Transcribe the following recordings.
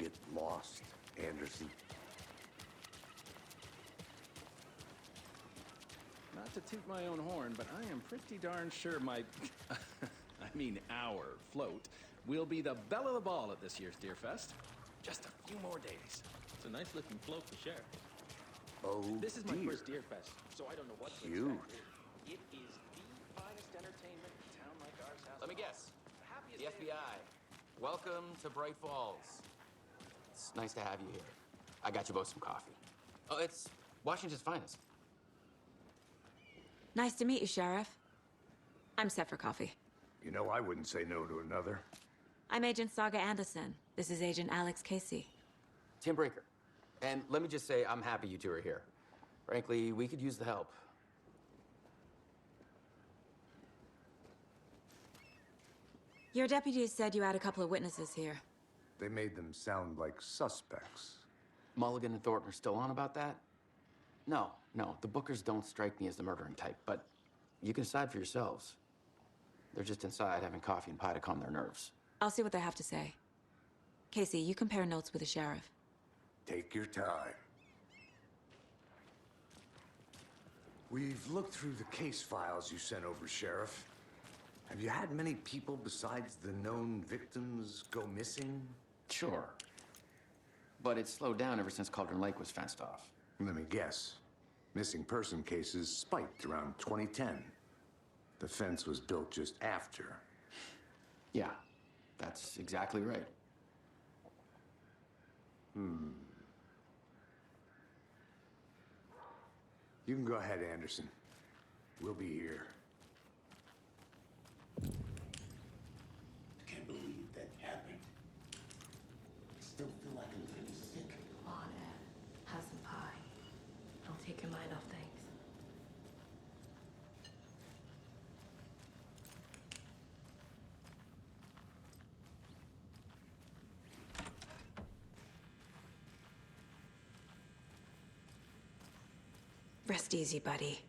get lost, Anderson. Not to toot my own horn, but I am pretty darn sure my... I mean our float will be the belle of the ball at this year's Deerfest. Just a few more days. It's a nice looking float for sure. Oh, This is my dear. first Deerfest, so I don't know what to Cute. expect. It is the finest entertainment a town like ours has. Let me guess. The happiest The day- FBI. Welcome to Bright Falls. It's nice to have you here. I got you both some coffee. Oh, it's Washington's finest. Nice to meet you, Sheriff. I'm set for coffee. You know, I wouldn't say no to another. I'm Agent Saga Anderson. This is Agent Alex Casey. Tim Brinker. And let me just say, I'm happy you two are here. Frankly, we could use the help. Your deputies said you had a couple of witnesses here. They made them sound like suspects. Mulligan and Thornton are still on about that? No, the Bookers don't strike me as the murdering type, but you can decide for yourselves. They're just inside having coffee and pie to calm their nerves. I'll see what they have to say. Casey, you compare notes with the sheriff. Take your time. We've looked through the case files you sent over, Sheriff. Have you had many people besides the known victims go missing? Sure. But it's slowed down ever since Cauldron Lake was fenced off. Let me guess. Missing person cases spiked around 2010. The fence was built just after. Yeah, that's exactly right. You can go ahead, Anderson. We'll be here. I can't believe that happened. I still feel like I'm feeling sick. Come on, Ed. Have some pie. Don't take your mind off things. Rest easy, buddy.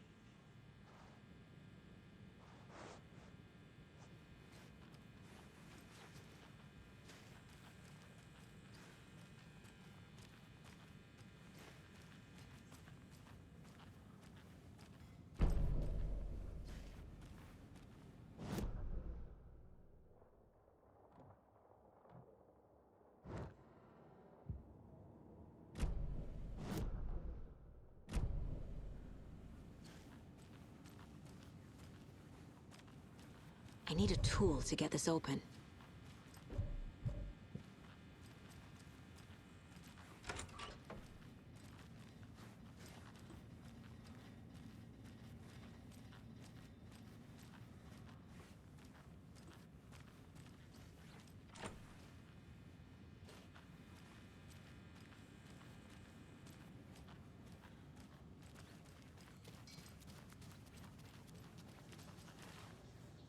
I need a tool to get this open.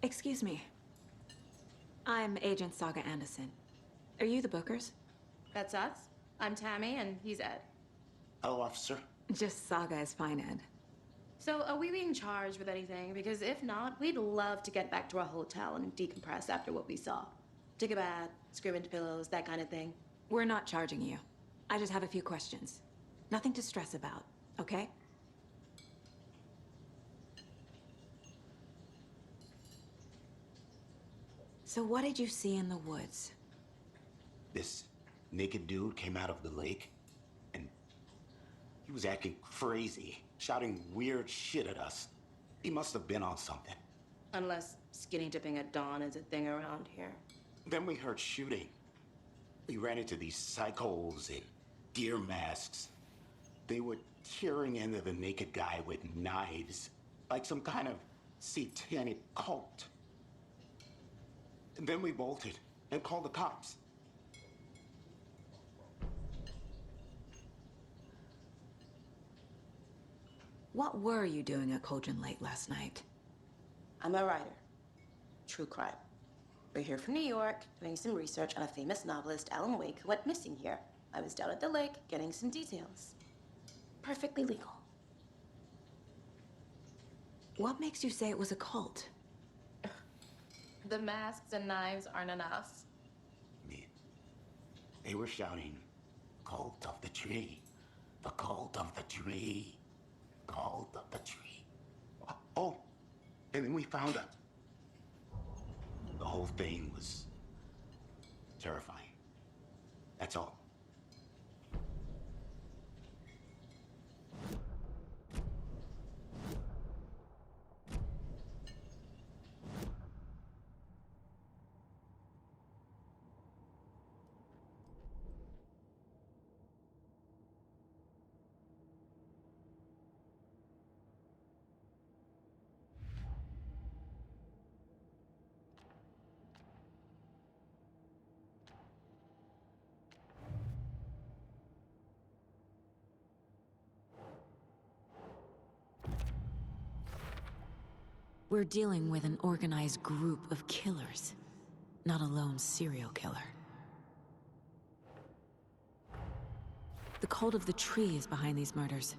Excuse me. I'm Agent Saga Anderson. Are you the Bookers? That's us. I'm Tammy, and he's Ed. Hello, officer. Just Saga is fine, Ed. So, are we being charged with anything? Because if not, we'd love to get back to our hotel and decompress after what we saw. Take a bath, scream into pillows, that kind of thing. We're not charging you. I just have a few questions. Nothing to stress about, okay? So what did you see in the woods? This naked dude came out of the lake, and he was acting crazy, shouting weird shit at us. He must have been on something. Unless skinny dipping at dawn is a thing around here. Then we heard shooting. We ran into these psychos in deer masks. They were tearing into the naked guy with knives, like some kind of satanic cult. And then we bolted and called the cops. What were you doing at Cauldron Lake last night? I'm a writer. True crime. We're here from New York, doing some research on a famous novelist, Alan Wake, who went missing here. I was down at the lake, getting some details. Perfectly legal. What makes you say it was a cult? The masks and knives aren't enough. I mean, They were shouting, "Cult of the tree, the cult of the tree, cult of the tree." Oh, and then we found out. The whole thing was terrifying. That's all. We're dealing with an organized group of killers, not a lone serial killer. The Cult of the Tree is behind these murders.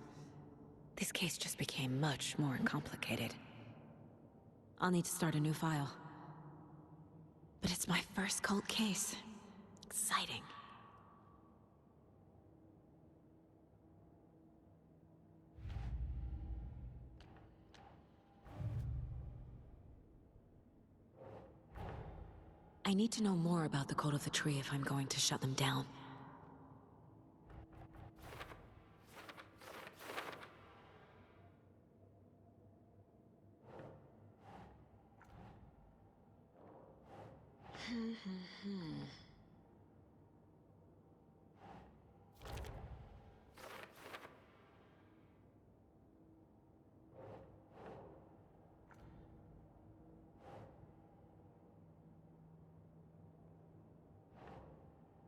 This case just became much more complicated. I'll need to start a new file. But it's my first cult case. Exciting. I need to know more about the Cult of the Tree if I'm going to shut them down.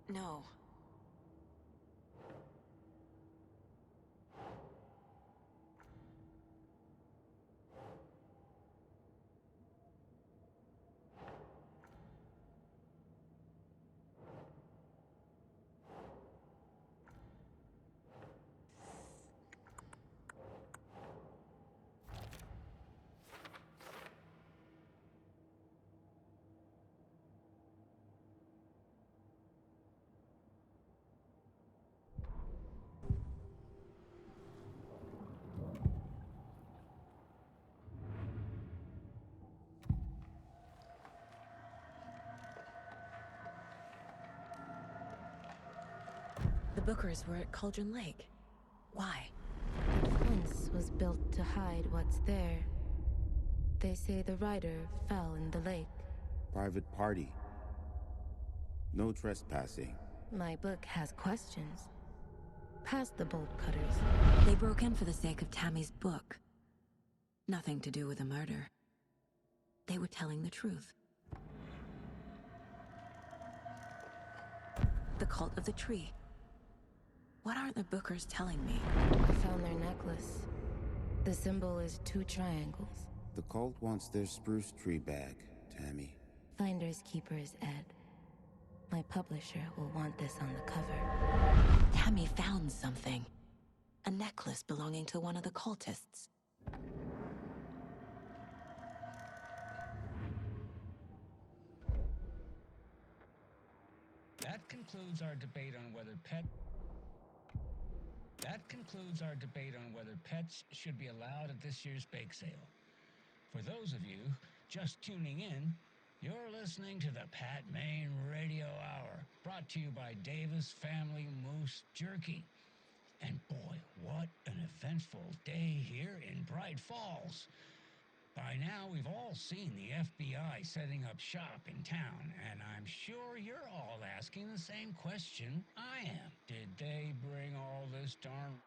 No. The Bookers were at Cauldron Lake. Why? The fence was built to hide what's there. They say the rider fell in the lake. Private party. No trespassing. My book has questions. Past the bolt cutters. They broke in for the sake of Tammy's book. Nothing to do with the murder. They were telling the truth. The Cult of the Tree. What aren't the Bookers telling me? I found their necklace. The symbol is 2 triangles. The cult wants their spruce tree back, Tammy. Finders keepers, Ed. My publisher will want this on the cover. Tammy found something. A necklace belonging to one of the cultists. That concludes our debate on whether pets should be allowed at this year's bake sale. For those of you just tuning in, you're listening to the Pat Maine Radio Hour, brought to you by Davis Family Moose Jerky. And boy, what an eventful day here in Bright Falls. By now, we've all seen the FBI setting up shop in town, and I'm sure you're all asking the same question I am. Did they bring all this darn...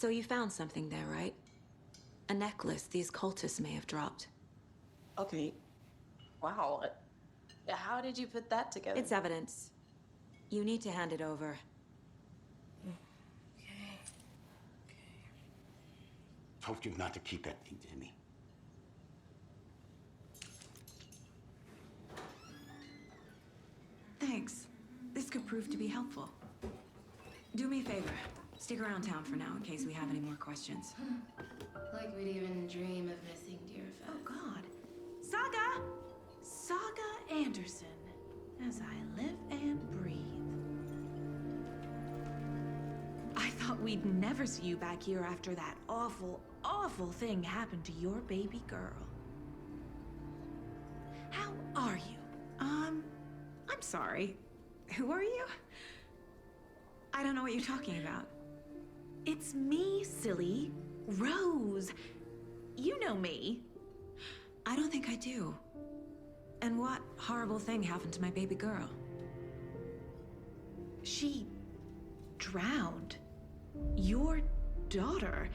So you found something there, right? A necklace these cultists may have dropped. Okay. Wow. How did you put that together? It's evidence. You need to hand it over. Told you not to keep that thing to me. Thanks. This could prove to be helpful. Do me a favor. Stick around town for now in case we have any more questions. Like we'd even dream of missing Deerfest. Oh, God. Saga! Saga Anderson. As I live and breathe. I thought we'd never see you back here after that awful, awful thing happened to your baby girl. How are you? I'm sorry. Who are you? I don't know what you're talking about. It's me, silly. Rose. You know me. I don't think I do. And what horrible thing happened to my baby girl? She drowned. Your daughter.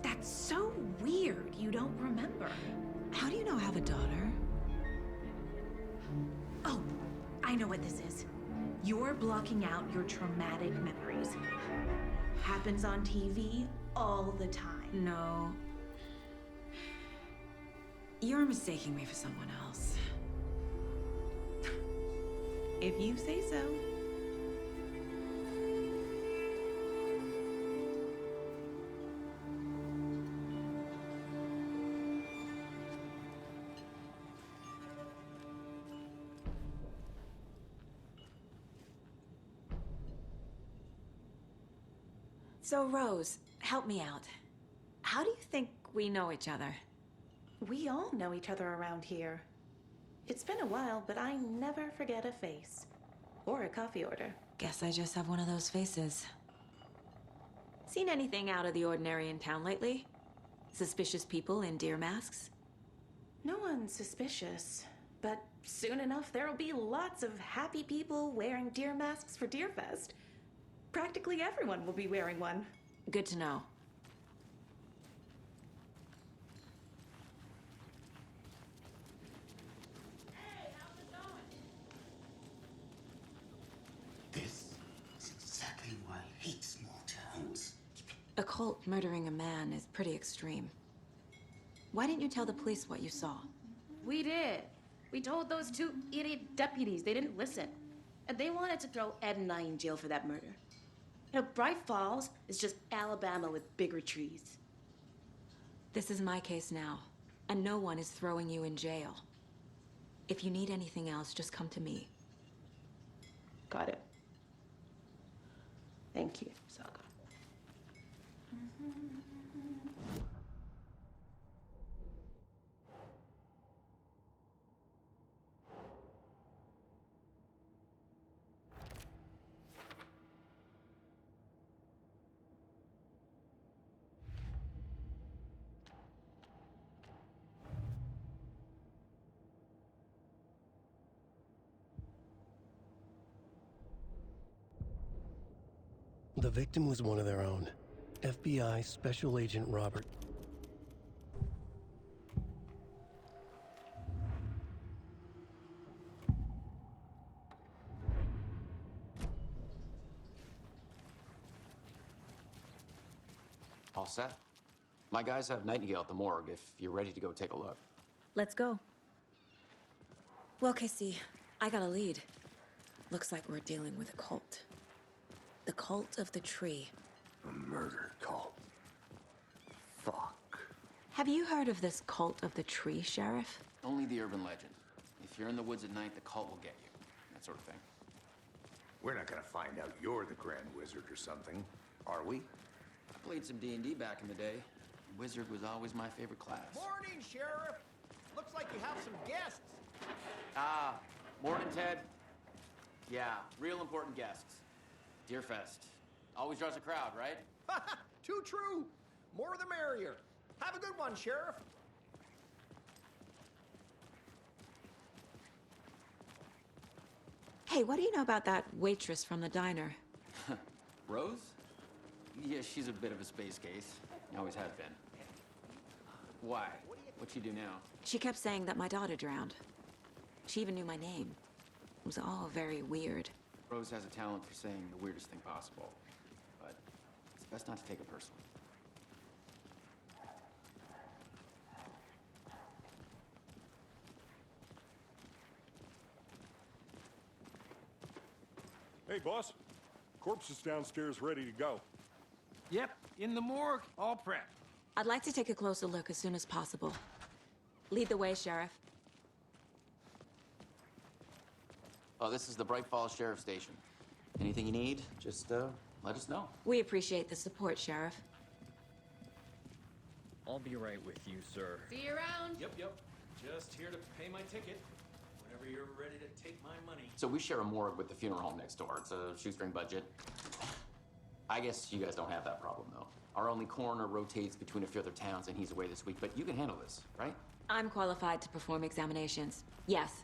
That's so weird you don't remember. How do you know I have a daughter? Oh, I know what this is. You're blocking out your traumatic memories. Happens on TV all the time. No. You're mistaking me for someone else. If you say so. So, Rose, help me out. How do you think we know each other? We all know each other around here. It's been a while, but I never forget a face. Or a coffee order. Guess I just have one of those faces. Seen anything out of the ordinary in town lately? Suspicious people in deer masks? No one's suspicious. But soon enough, there'll be lots of happy people wearing deer masks for Deerfest. Practically everyone will be wearing one. Good to know. This is exactly why I hate small towns. A cult murdering a man is pretty extreme. Why didn't you tell the police what you saw? We did. We told those two idiot deputies. They didn't listen. And they wanted to throw Ed and I in jail for that murder. You know, Bright Falls is just Alabama with bigger trees. This is my case now, and no one is throwing you in jail. If you need anything else, just come to me. Got it. Thank you, Saga. The victim was one of their own. FBI Special Agent Robert. All set? My guys have Nightingale at the morgue if you're ready to go take a look. Let's go. Well, Casey, I got a lead. Looks like we're dealing with a cult. The Cult of the Tree. A murder cult. Fuck. Have you heard of this Cult of the Tree, Sheriff? Only the urban legend. If you're in the woods at night, the cult will get you. That sort of thing. We're not gonna find out you're the Grand Wizard or something, are we? I played some D&D back in the day. Wizard was always my favorite class. Morning, Sheriff. Looks like you have some guests. Ah, morning, Ted. Yeah, real important guests. Deerfest. Always draws a crowd, right? Too true. More the merrier. Have a good one, Sheriff. Hey, what do you know about that waitress from the diner? Rose? Yeah, she's a bit of a space case. Always has been. Why? What'd she do now? She kept saying that my daughter drowned. She even knew my name. It was all very weird. Rose has a talent for saying the weirdest thing possible. But it's best not to take it personally. Hey, boss. Corpse is downstairs ready to go. Yep, in the morgue, all prepped. I'd like to take a closer look as soon as possible. Lead the way, Sheriff. Oh, this is the Bright Falls Sheriff Station. Anything you need, just let us know. We appreciate the support, Sheriff. I'll be right with you, sir. See you around. Yep. Just here to pay my ticket. Whenever you're ready to take my money. So we share a morgue with the funeral home next door. It's a shoestring budget. I guess you guys don't have that problem, though. Our only coroner rotates between a few other towns, and he's away this week, but you can handle this, right? I'm qualified to perform examinations. Yes.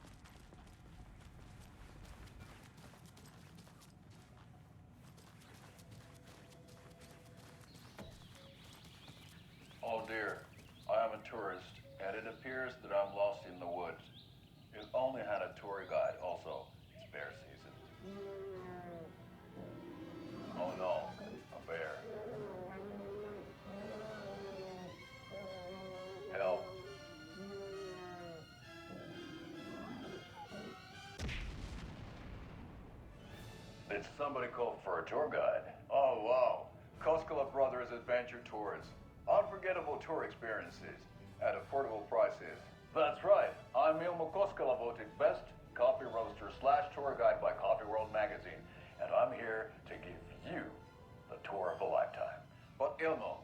Oh dear, I am a tourist, and it appears that I'm lost in the woods. You only had a tour guide, also. It's bear season. Oh no, a bear. Help. Did somebody call for a tour guide? Oh wow, Koskela Brothers Adventure Tours. Unforgettable tour experiences at affordable prices. That's right, I'm Ilmo Koskela, voted best coffee roaster / tour guide by Coffee World magazine, and I'm here to give you the tour of a lifetime. But Ilmo,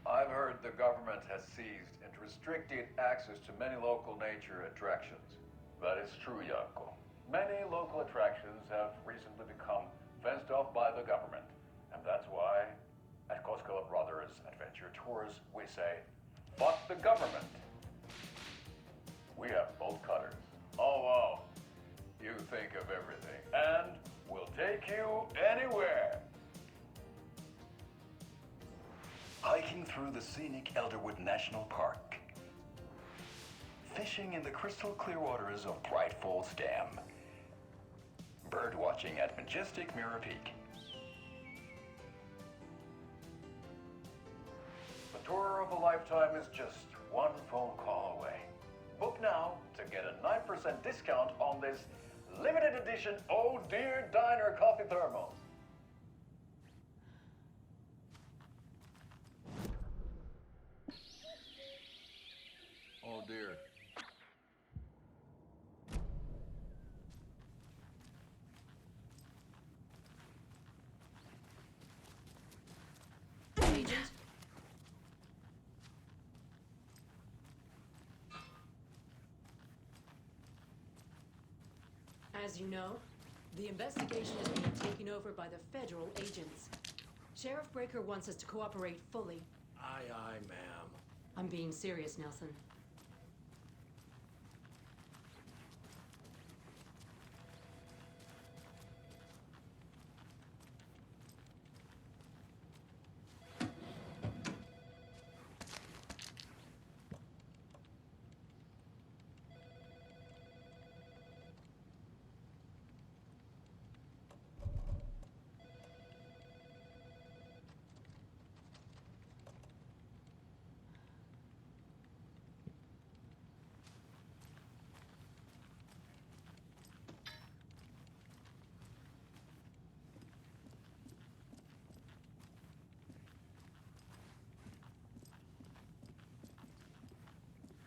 I've heard the government has seized and restricted access to many local nature attractions. That is true, Janko. Many local attractions have recently become fenced off by the government, and that's why at Koskela Brothers Adventure Tours, we say, fuck the government. We have bolt cutters. Oh, wow. You think of everything. And we'll take you anywhere. Hiking through the scenic Elderwood National Park. Fishing in the crystal clear waters of Bright Falls Dam. Bird watching at majestic Mirror Peak. The tour of a lifetime is just one phone call away. Book now to get a 9% discount on this limited edition Oh Dear Diner coffee thermos. Oh dear. Agent. As you know, the investigation is being taken over by the federal agents. Sheriff Breaker wants us to cooperate fully. Aye, ma'am. I'm being serious, Nelson.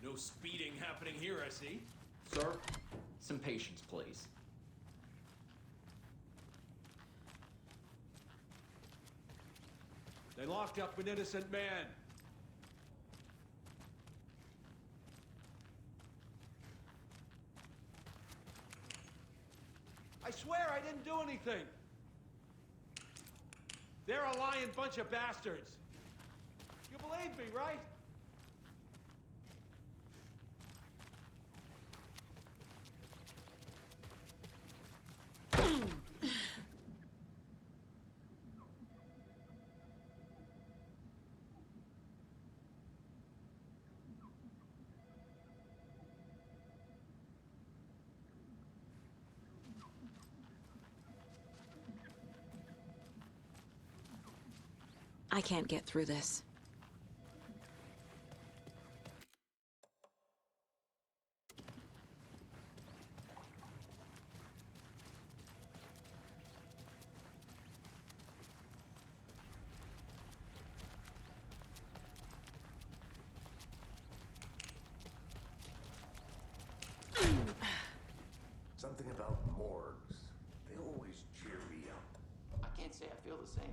No speeding happening here, I see. Sir, some patience, please. They locked up an innocent man. I swear I didn't do anything. They're a lying bunch of bastards. You believe me, right? I can't get through this. Something about morgues. They always cheer me up. I can't say I feel the same.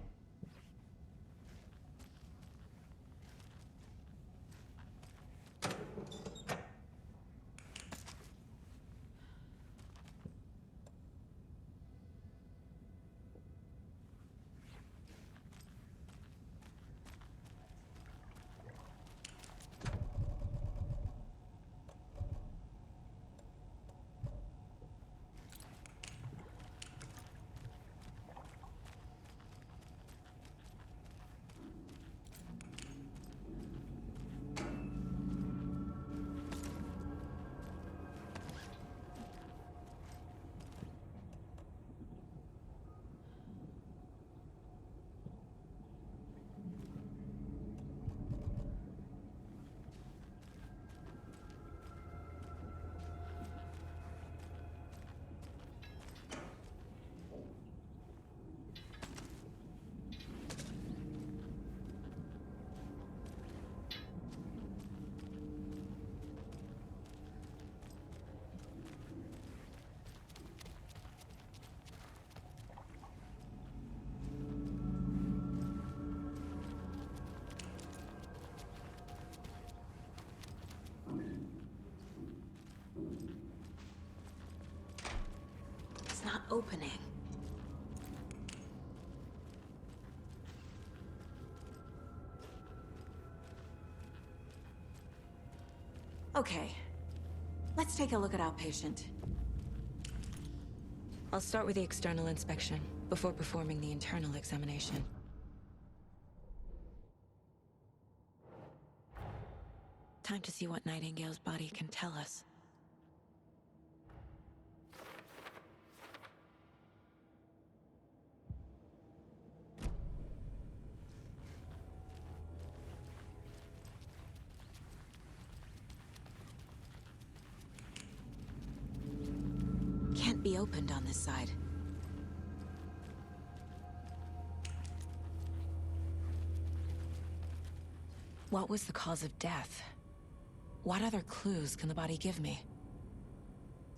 It's not opening. Okay. Let's take a look at our patient. I'll start with the external inspection before performing the internal examination. Time to see what Nightingale's body can tell us. Can't be opened on this side. What was the cause of death? What other clues can the body give me?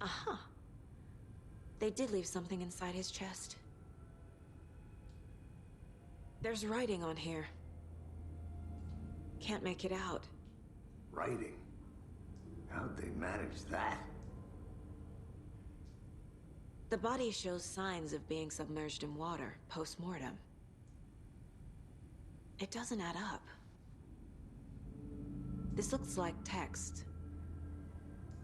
Aha. They did leave something inside his chest. There's writing on here. Can't make it out. Writing? How'd they manage that? The body shows signs of being submerged in water post-mortem. It doesn't add up. This looks like text.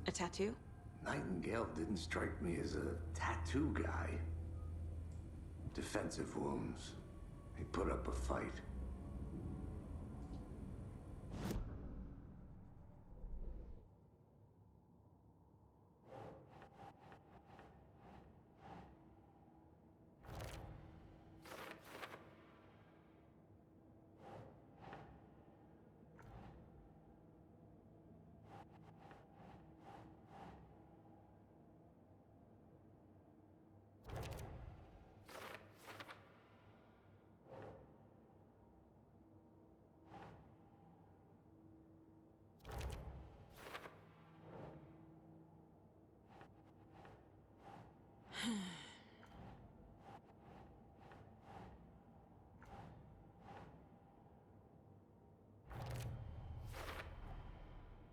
A tattoo? Nightingale didn't strike me as a tattoo guy. Defensive wounds. He put up a fight.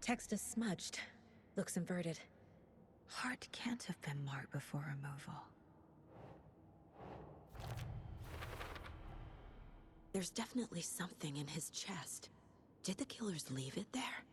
Text is smudged. Looks inverted. Heart can't have been marked before removal. There's definitely something in his chest. Did the killers leave it there?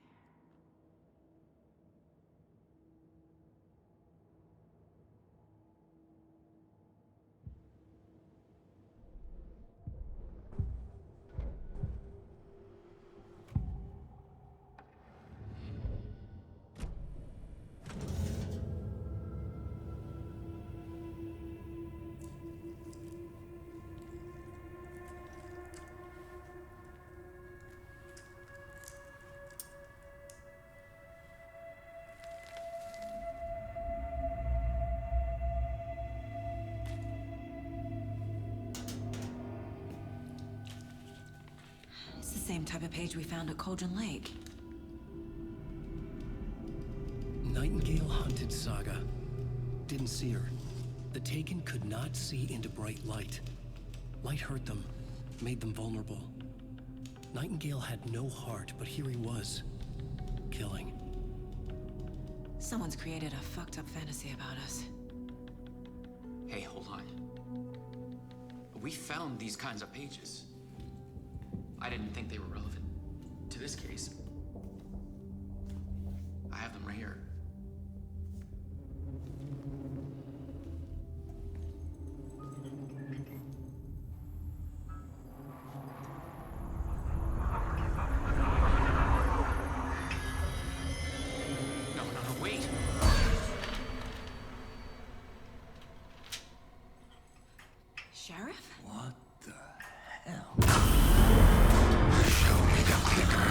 same type of page we found at Cauldron Lake. Nightingale hunted Saga. Didn't see her. The Taken could not see into bright light. Light hurt them, made them vulnerable. Nightingale had no heart, but here he was, killing. Someone's created a fucked up fantasy about us. Hey, hold on. We found these kinds of pages. I didn't think they were relevant to this case. I have them right here. No, wait! Sheriff? What the hell? Show me the clicker.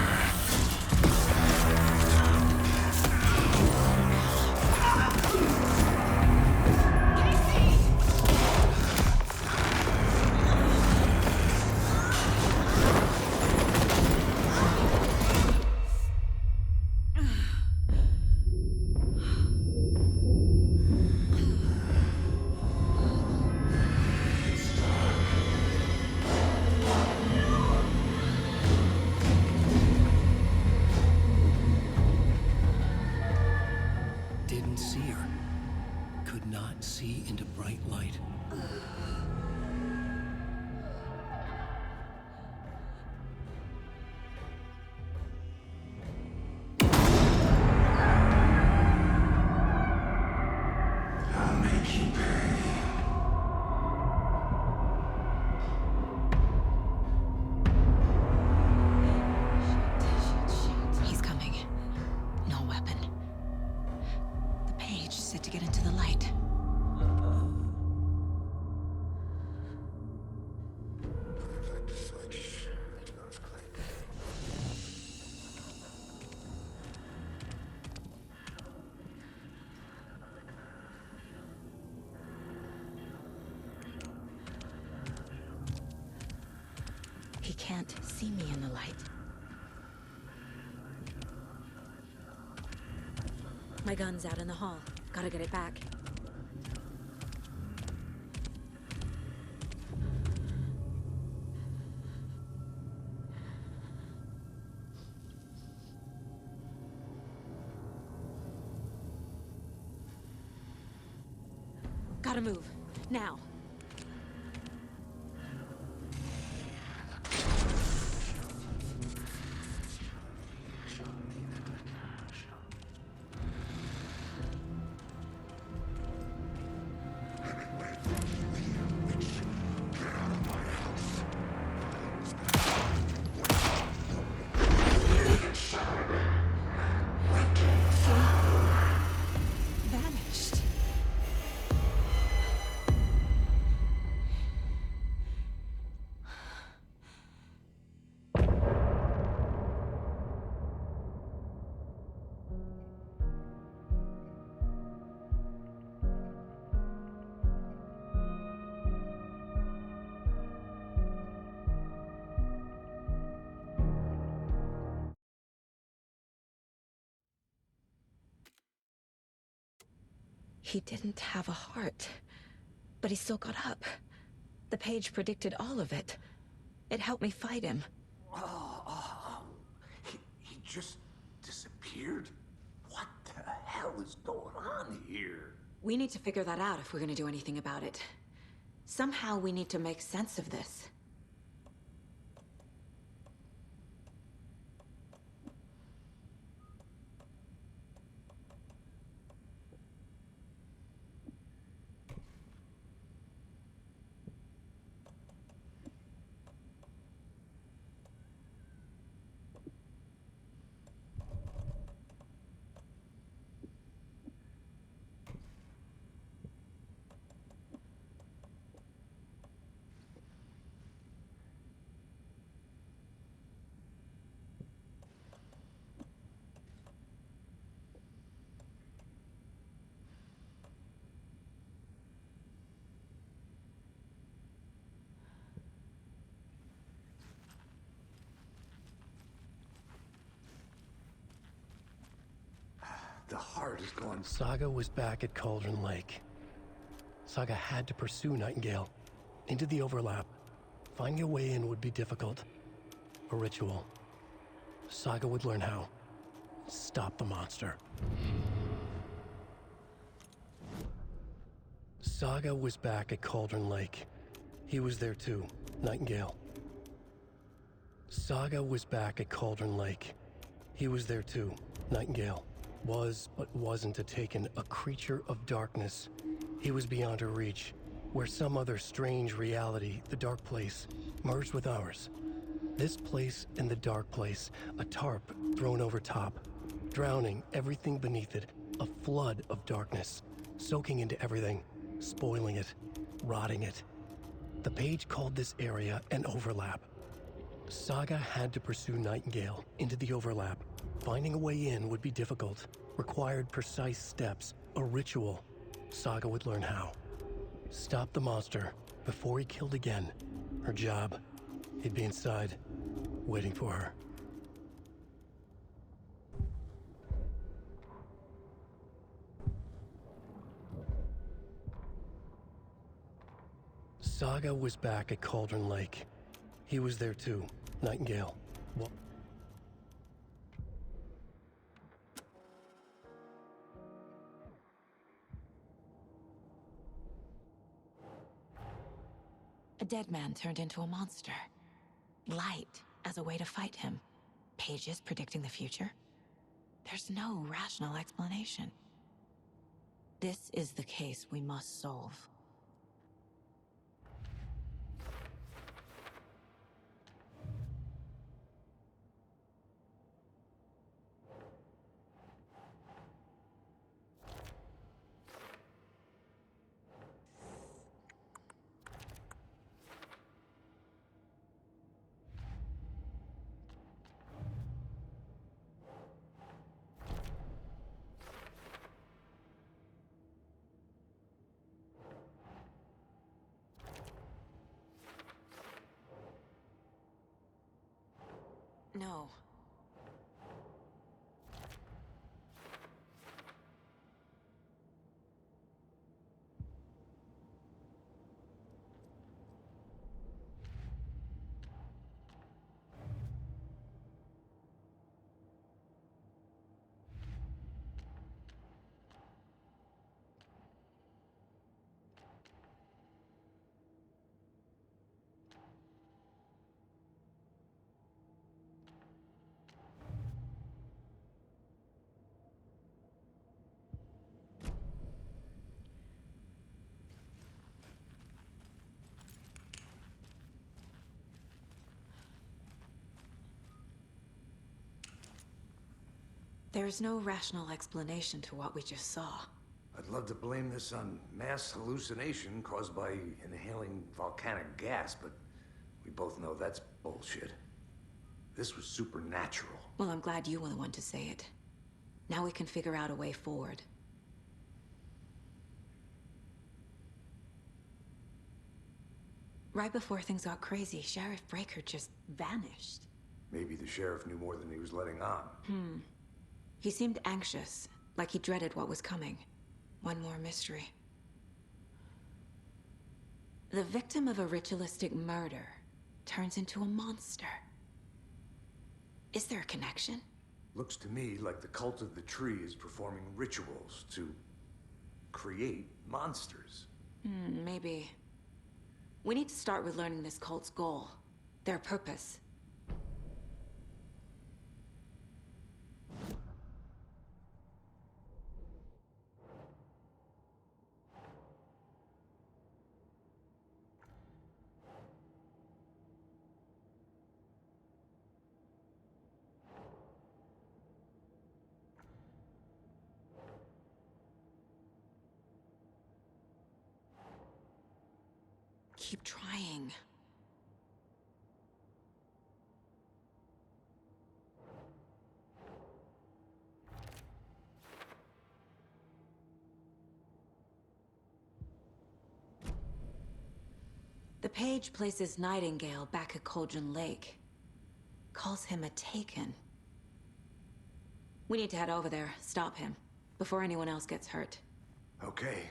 Didn't see her. Could not see into bright light. I'll make you pay. He's coming. No weapon. The page said to get into the light. He can't see me in the light. My gun's out in the hall. Gotta get it back. Gotta move. Now. Vanished. He didn't have a heart, but he still got up. The page predicted all of it. It helped me fight him. He just disappeared? What the hell is going on here? We need to figure that out if we're gonna do anything about it. Somehow we need to make sense of this. heart is going. Saga was back at Cauldron Lake. Saga had to pursue Nightingale into the overlap. Finding a way in would be difficult. A ritual. Saga would learn how. Stop the monster. Saga was back at Cauldron Lake. He was there too, Nightingale. Saga was back at Cauldron Lake. He was there too, Nightingale. Was, but wasn't a Taken, a creature of darkness. He was beyond her reach, where some other strange reality, the dark place, merged with ours. This place and the dark place, a tarp thrown over top, drowning everything beneath it, a flood of darkness, soaking into everything, spoiling it, rotting it. The page called this area an overlap. Saga had to pursue Nightingale into the overlap. Finding a way in would be difficult, required precise steps, a ritual. Saga would learn how. Stop the monster before he killed again. Her job. He'd be inside, waiting for her. Saga was back at Cauldron Lake. He was there too, Nightingale. What? A dead man turned into a monster. Light as a way to fight him. Pages predicting the future. There's no rational explanation. This is the case we must solve. No. There's no rational explanation to what we just saw. I'd love to blame this on mass hallucination caused by inhaling volcanic gas, but we both know that's bullshit. This was supernatural. Well, I'm glad you were the one to say it. Now we can figure out a way forward. Right before things got crazy, Sheriff Breaker just vanished. Maybe the sheriff knew more than he was letting on. He seemed anxious, like he dreaded what was coming. One more mystery. The victim of a ritualistic murder turns into a monster. Is there a connection? Looks to me like the cult of the tree is performing rituals to create monsters. Maybe. We need to start with learning this cult's goal, their purpose. Keep trying. The page places Nightingale back at Cauldron Lake. Calls him a Taken. We need to head over there, stop him. before anyone else gets hurt. Okay.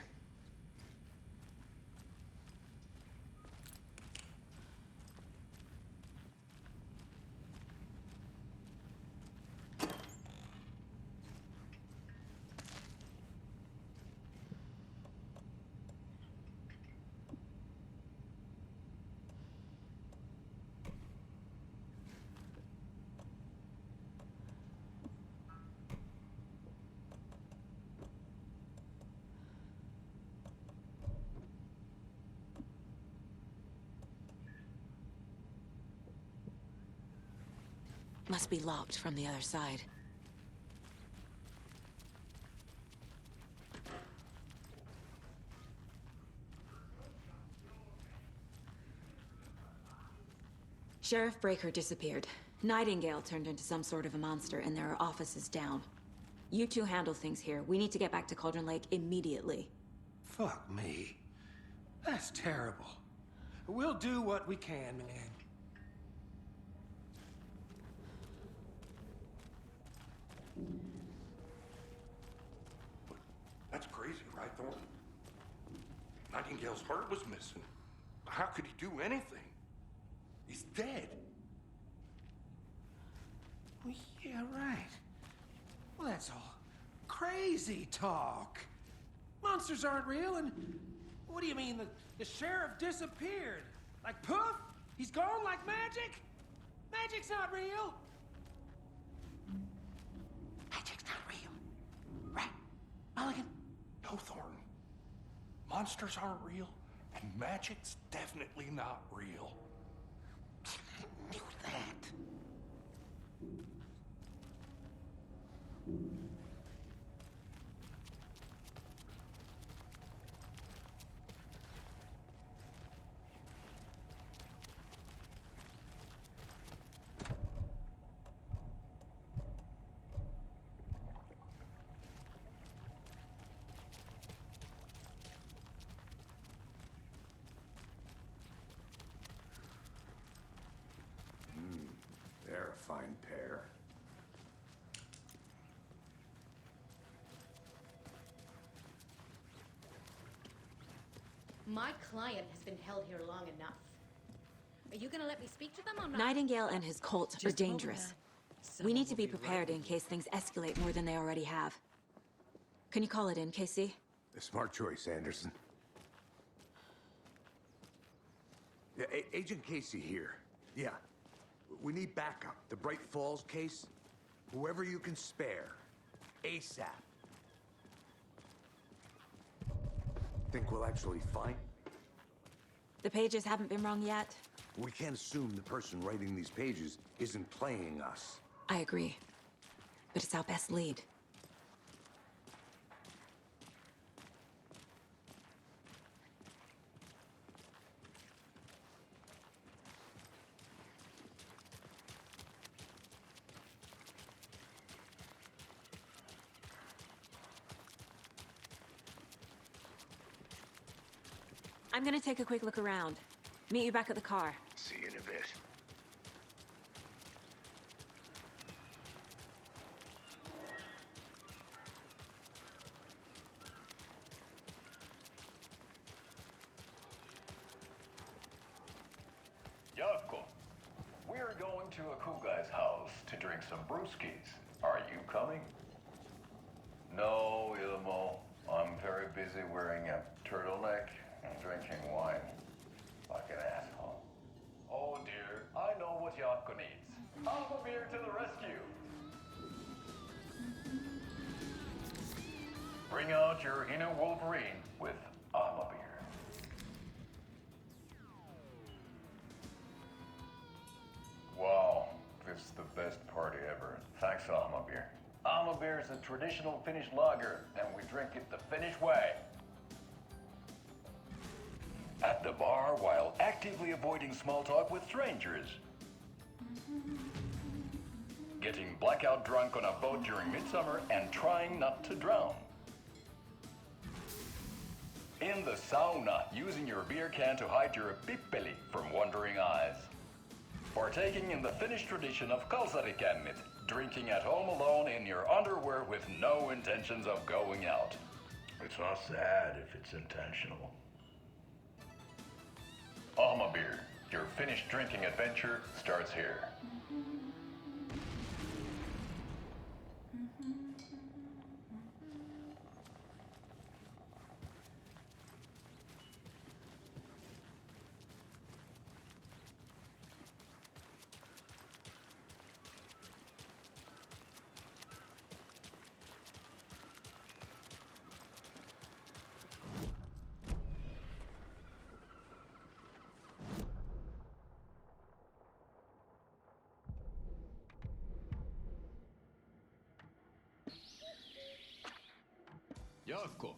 Must be locked from the other side. Sheriff Breaker disappeared. Nightingale turned into some sort of a monster, and there are offices down. You two handle things here. We need to get back to Cauldron Lake immediately. Fuck me. That's terrible. We'll do what we can, man. That's crazy, right, Thornton? Nightingale's heart was missing. How could he do anything? He's dead. Well, yeah, right. Well, that's all crazy talk. Monsters aren't real, and what do you mean the sheriff disappeared? Like poof? He's gone like magic? Magic's not real. Magic's not real. Right, Mulligan? No, Thornton. Monsters aren't real, and magic's definitely not real. I knew that. They're a fine pair. My client has been held here long enough. Are you gonna let me speak to them or not? Nightingale and his cult are Just a moment, dangerous. man. We need to be Someone will be prepared right in case things escalate more than they already have. Can you call it in, Casey? A smart choice, Anderson. Yeah, Agent Casey here. Yeah. We need backup. The Bright Falls case. Whoever you can spare. ASAP. Think we'll actually find? The pages haven't been rung yet. We can't assume the person writing these pages isn't playing us. I agree. But it's our best lead. I'm gonna take a quick look around. Meet you back at the car. See you in a bit. Yavko, we're going to a cool guy's house to drink some brewskis. Are you coming? No, Ilmo. I'm very busy wearing a turtleneck and drinking wine. Like an asshole. Oh dear, I know what Yavko needs. Alma beer to the rescue. Bring out your inner Wolverine with Alma beer. Wow, this is the best party ever. Thanks, Alma beer. Alma beer is a traditional Finnish lager, and we drink it the Finnish way. At the bar while actively avoiding small talk with strangers. Getting blackout drunk on a boat during midsummer and trying not to drown. In the sauna, using your beer can to hide your pippeli from wandering eyes. Partaking in the Finnish tradition of kalsarikännit, drinking at home alone in your underwear with no intentions of going out. It's not sad if it's intentional. Alma Beer, your finished drinking adventure starts here. Yako,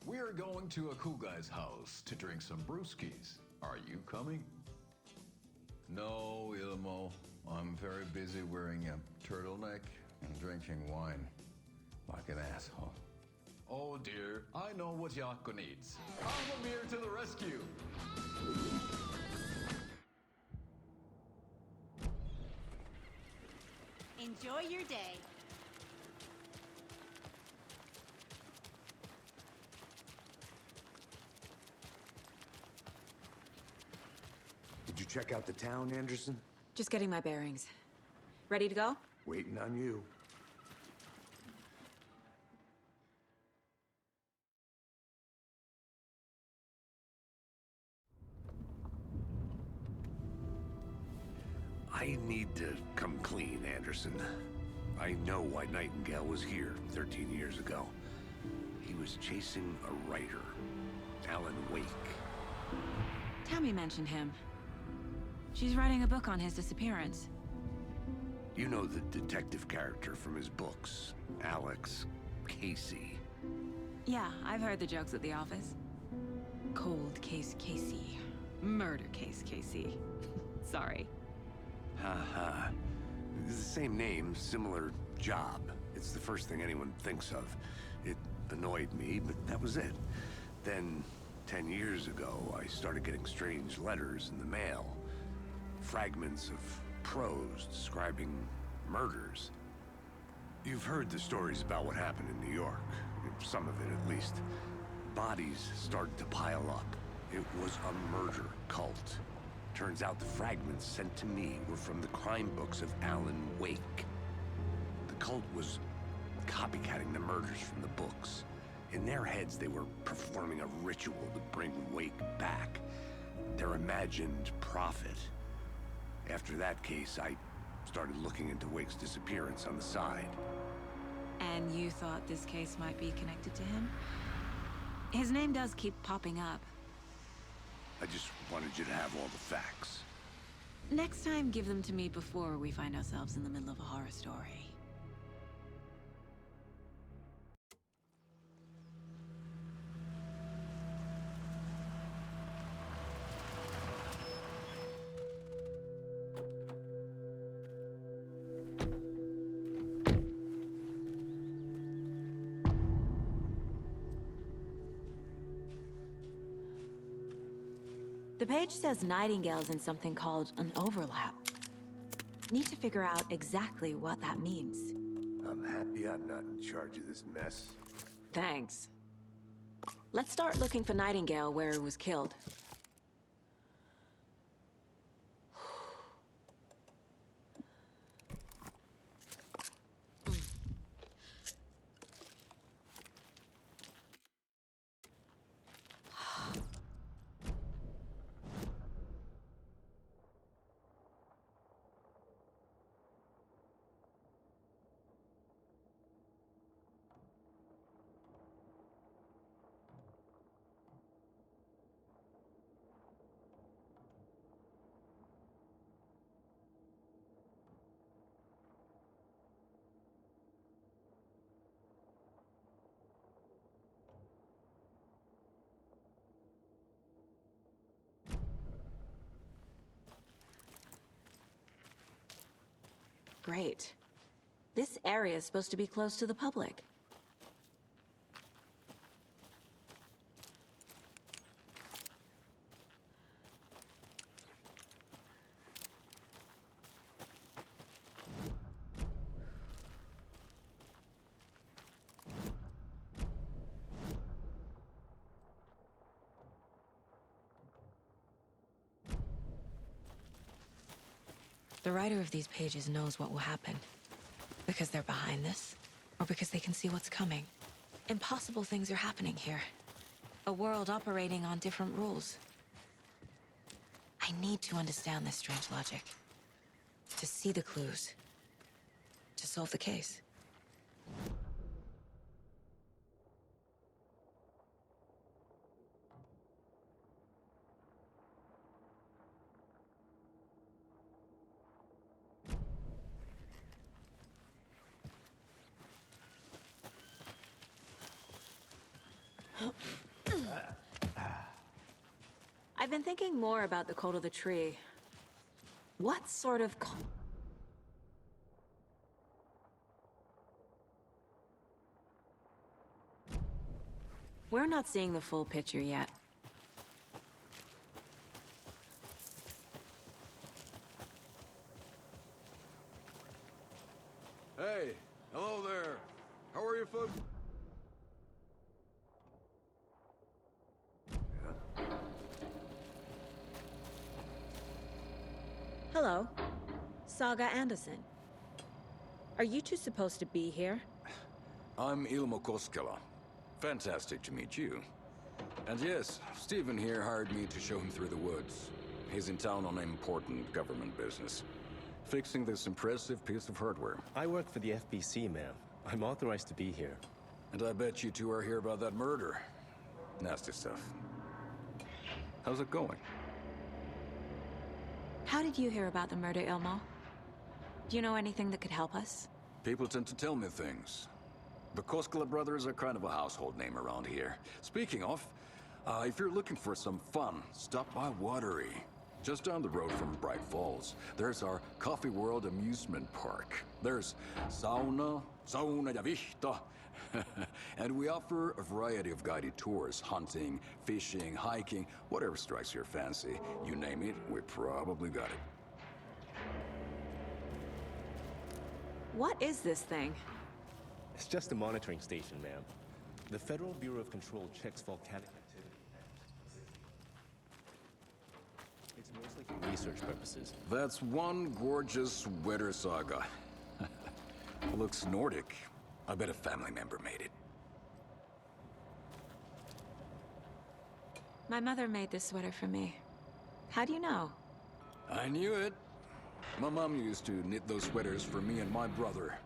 we're going to a cool guy's house to drink some brewskis. Are you coming? No, Ilmo. I'm very busy wearing a turtleneck and drinking wine. Like an asshole. Oh dear, I know what Yako needs. Almamir to the rescue! Enjoy your day. Did you check out the town, Anderson? Just getting my bearings. Ready to go? Waiting on you. I need to come clean, Anderson. I know why Nightingale was here 13 years ago. He was chasing a writer, Alan Wake. Tammy mentioned him. She's writing a book on his disappearance. You know the detective character from his books, Alex Casey. Yeah, I've heard the jokes at the office. Cold case Casey. Murder case Casey. Sorry. Ha. It's the same name, similar job. It's the first thing anyone thinks of. It annoyed me, but that was it. Then, 10 years ago, I started getting strange letters in the mail. Fragments of prose describing murders. You've heard the stories about what happened in New York. Some of it, at least. Bodies started to pile up. It was a murder cult. Turns out the fragments sent to me were from the crime books of Alan Wake. The cult was copycatting the murders from the books. In their heads, they were performing a ritual to bring Wake back. Their imagined prophet. After that case, I started looking into Wake's disappearance on the side. And you thought this case might be connected to him? His name does keep popping up. I just wanted you to have all the facts. Next time, give them to me before we find ourselves in the middle of a horror story. The page says Nightingale's in something called an overlap. Need to figure out exactly what that means. I'm happy I'm not in charge of this mess. Thanks. Let's start looking for Nightingale where he was killed. Great. This area is supposed to be close to the public. The writer of these pages knows what will happen. Because they're behind this, or because they can see what's coming. Impossible things are happening here. A world operating on different rules. I need to understand this strange logic. To see the clues. To solve the case. I've been thinking more about the Cult of the Tree. What sort of cult? We're not seeing the full picture yet. Hey, hello there. How are you folks? Hello. Saga Anderson. Are you two supposed to be here? I'm Ilmo Koskela. Fantastic to meet you. And yes, Stephen here hired me to show him through the woods. He's in town on important government business. Fixing this impressive piece of hardware. I work for the FBC, ma'am. I'm authorized to be here. And I bet you two are here about that murder. Nasty stuff. How's it going? How did you hear about the murder, Ilmo? Do you know anything that could help us? People tend to tell me things. The Koskela brothers are kind of a household name around here. Speaking of, if you're looking for some fun, stop by Watery. Just down the road from Bright Falls, there's our Coffee World amusement park. There's sauna ja vihta. And we offer a variety of guided tours, hunting, fishing, hiking, whatever strikes your fancy. You name it, we probably got it. What is this thing? It's just a monitoring station, ma'am. The Federal Bureau of Control checks volcanic activity. It's mostly for research purposes. That's one gorgeous sweater, Saga. Looks Nordic. I bet a family member made it. My mother made this sweater for me. How do you know? I knew it. My mom used to knit those sweaters for me and my brother.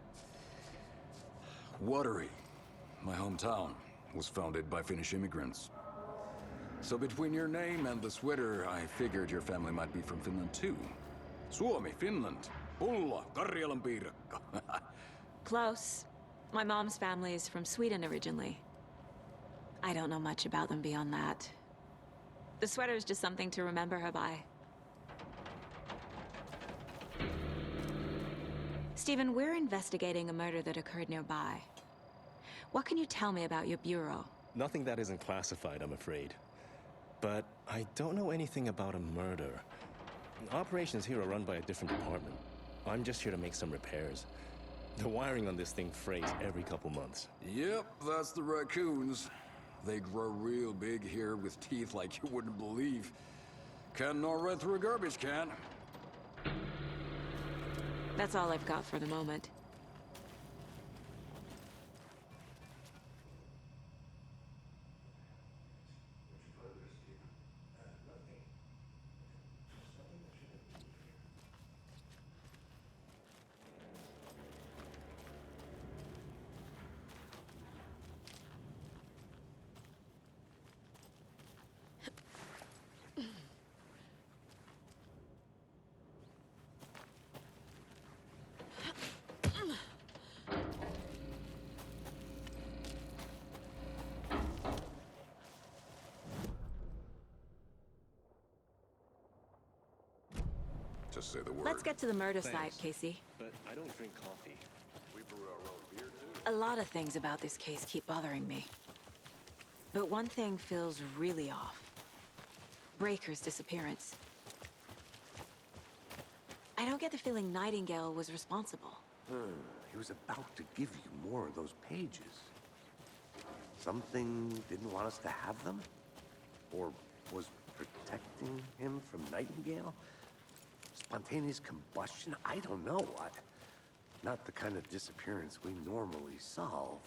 Watery, my hometown, was founded by Finnish immigrants. So between your name and the sweater, I figured your family might be from Finland too. Suomi, Finland. Pulla, Karjalan piirakka. Close. My mom's family is from Sweden originally. I don't know much about them beyond that. The sweater is just something to remember her by. Stephen, we're investigating a murder that occurred nearby. What can you tell me about your bureau? Nothing that isn't classified, I'm afraid. But I don't know anything about a murder. Operations here are run by a different department. I'm just here to make some repairs. The wiring on this thing frays every couple months. Yep, that's the raccoons. They grow real big here with teeth like you wouldn't believe. Can't gnaw right through a garbage can. That's all I've got for the moment. Just say the word. Let's get to the murder Thanks. site, Casey. But I don't drink coffee. We brew our own beer too. A lot of things about this case keep bothering me. But one thing feels really off. Breaker's disappearance. I don't get the feeling Nightingale was responsible. He was about to give you more of those pages. Something didn't want us to have them? Or was protecting him from Nightingale? Just Spontaneous combustion? I don't know what. Not the kind of disappearance we normally solve.